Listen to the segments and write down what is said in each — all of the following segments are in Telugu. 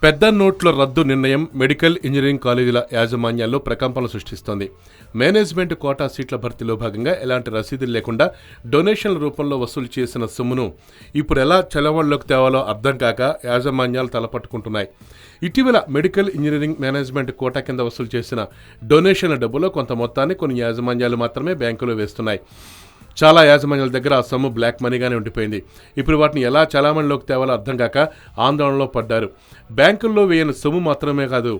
పెద్ద నోట్ల రద్దు నిర్ణయం మెడికల్ ఇంజనీరింగ్ కాలేజీల యాజమాన్యాల్లో ప్రకంపనలు సృష్టిస్తోంది. మేనేజ్మెంట్ కోటా సీట్ల భర్తీలో భాగంగా ఎలాంటి రసీదులు లేకుండా డొనేషన్ల రూపంలో వసూలు చేసిన సొమ్మును ఇప్పుడు ఎలా చలవణలోకి తేవాలో అర్థం కాక యాజమాన్యాలు తలపట్టుకుంటున్నాయి. ఇటీవల మెడికల్ ఇంజనీరింగ్ మేనేజ్మెంట్ కోటా కింద వసూలు చేసిన డొనేషన్ల డబ్బులో కొంత మొత్తాన్ని కొన్ని యాజమాన్యాలు మాత్రమే బ్యాంకులో వేస్తున్నాయి. చాలా యాజమాన్యాల దగ్గర ఆ సొమ్ము బ్లాక్ మనీగానే ఉండిపోయింది. ఇప్పుడు వాటిని ఎలా చలామణిలోకి తేవాలో అర్థం కాక ఆందోళనలో పడ్డారు. బ్యాంకుల్లో వేయని సొమ్ము మాత్రమే కాదు,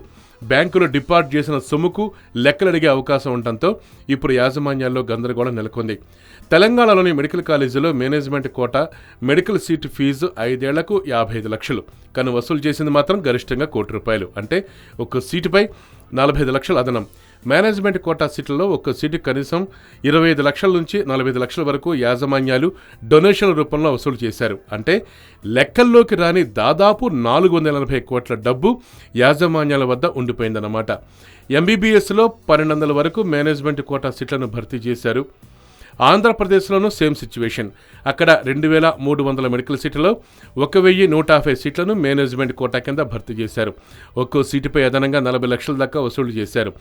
బ్యాంకులో డిపాజిట్ చేసిన సొమ్ముకు లెక్కలు అడిగే అవకాశం ఉండటంతో ఇప్పుడు యాజమాన్యాల్లో గందరగోళం నెలకొంది. తెలంగాణలోని మెడికల్ కాలేజీలో management quota medical seat fee 5 ఏళ్లకు 55 లక్షలు, కానీ వసూలు చేసింది మాత్రం గరిష్టంగా ₹1 కోటి. అంటే ఒక్క సీటుపై 45 లక్షలు అదనం. మేనేజ్మెంట్ కోటా సీట్లలో ఒక్క సీటు కనీసం 25 లక్షల నుంచి 45 లక్షల వరకు యాజమాన్యాలు డొనేషన్ల రూపంలో వసూలు చేశారు. అంటే లెక్కల్లోకి రాని దాదాపు 480 కోట్ల డబ్బు యాజమాన్యాల వద్ద ఉండిపోయిందన్నమాట. ఎంబీబీఎస్లో 1200 వరకు మేనేజ్మెంట్ కోటా సీట్లను భర్తీ చేశారు. ఆంధ్రప్రదేశ్లోనూ సేమ్ సిచ్యువేషన్. అక్కడ 2300 మెడికల్ సీట్లలో 1150 సీట్లను మేనేజ్మెంట్ కోటా కింద భర్తీ చేశారు. ఒక్కో సీటుపై అదనంగా 40 లక్షల దాకా వసూలు చేశారు.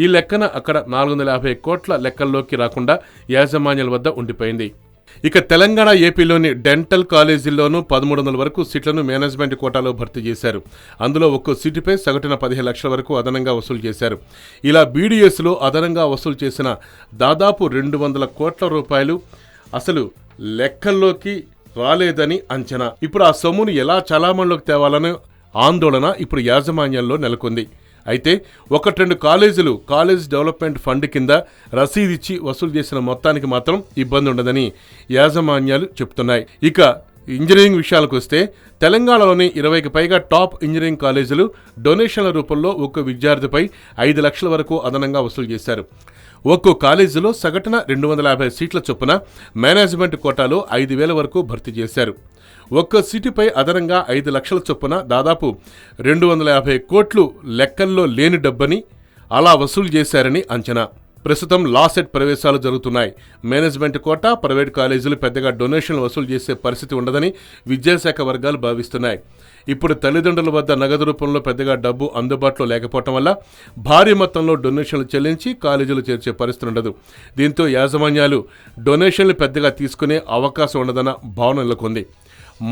ఈ లెక్కన అక్కడ 450 కోట్ల లెక్కల్లోకి రాకుండా యాజమాన్యాల వద్ద ఉండిపోయింది. ఇక తెలంగాణ, ఏపీలోని డెంటల్ కాలేజీల్లోనూ 1300 వరకు సీట్లను మేనేజ్మెంట్ కోటాలో భర్తీ చేశారు. అందులో ఒక్కో సీటుపై సగటున 15 లక్షల వరకు అదనంగా వసూలు చేశారు. ఇలా బీడీఎస్లో అదనంగా వసూలు చేసిన దాదాపు 200 కోట్ల రూపాయలు అసలు లెక్కల్లోకి రాలేదని అంచనా. ఇప్పుడు ఆ సొమ్మును ఎలా చలామణిలోకి తేవాలనే ఆందోళన ఇప్పుడు యాజమాన్యాల్లో నెలకొంది. అయితే 1-2 కాలేజీలు కాలేజ్ డెవలప్మెంట్ ఫండ్ కింద రసీదిచ్చి వసూలు చేసిన మొత్తానికి మాత్రం ఇబ్బంది ఉండదని యాజమాన్యాలు చెప్తున్నాయి. ఇక ఇంజనీరింగ్ విషయాలకు వస్తే తెలంగాణలోని 20కి పైగా టాప్ ఇంజనీరింగ్ కాలేజీలు డొనేషన్ల రూపంలో ఒక్కో విద్యార్థిపై 5 లక్షల వరకు అదనంగా వసూలు చేశారు. ఒక్కో కాలేజీలో సగటున 250 సీట్ల చొప్పున మేనేజ్మెంట్ కోటాలో 5,000 వరకు భర్తీ చేశారు. ఒక్క సీటుపై అదనంగా 5 లక్షల చొప్పున దాదాపు 250 కోట్లు లెక్కల్లో లేని డబ్బని అలా వసూలు చేశారని అంచనా. ప్రస్తుతం లాసెట్ ప్రవేశాలు జరుగుతున్నాయి. మేనేజ్మెంట్ కోటా ప్రైవేట్ కాలేజీలు పెద్దగా డొనేషన్లు వసూలు చేసే పరిస్థితి ఉండదని విద్యాశాఖ వర్గాలు భావిస్తున్నాయి. ఇప్పుడు తల్లిదండ్రుల వద్ద నగదు రూపంలో పెద్దగా డబ్బు అందుబాటులో లేకపోవటం వల్ల భారీ మొత్తంలో డొనేషన్లు చెల్లించి కాలేజీలు చేర్చే పరిస్థితి ఉండదు. దీంతో యాజమాన్యాలు డొనేషన్లు పెద్దగా తీసుకునే అవకాశం ఉండదన్న భావన నెలకొంది.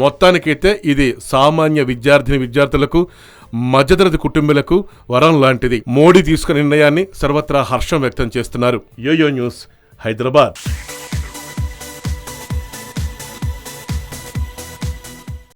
మొత్తానికైతే ఇది సామాన్య విద్యార్థులకు, మధ్యతరగతి కుటుంబీలకు వరం లాంటిది. మోడీ తీసుకున్న నిర్ణయాన్ని సర్వత్రా హర్షం వ్యక్తం చేస్తున్నారు. YoYo News, Hyderabad.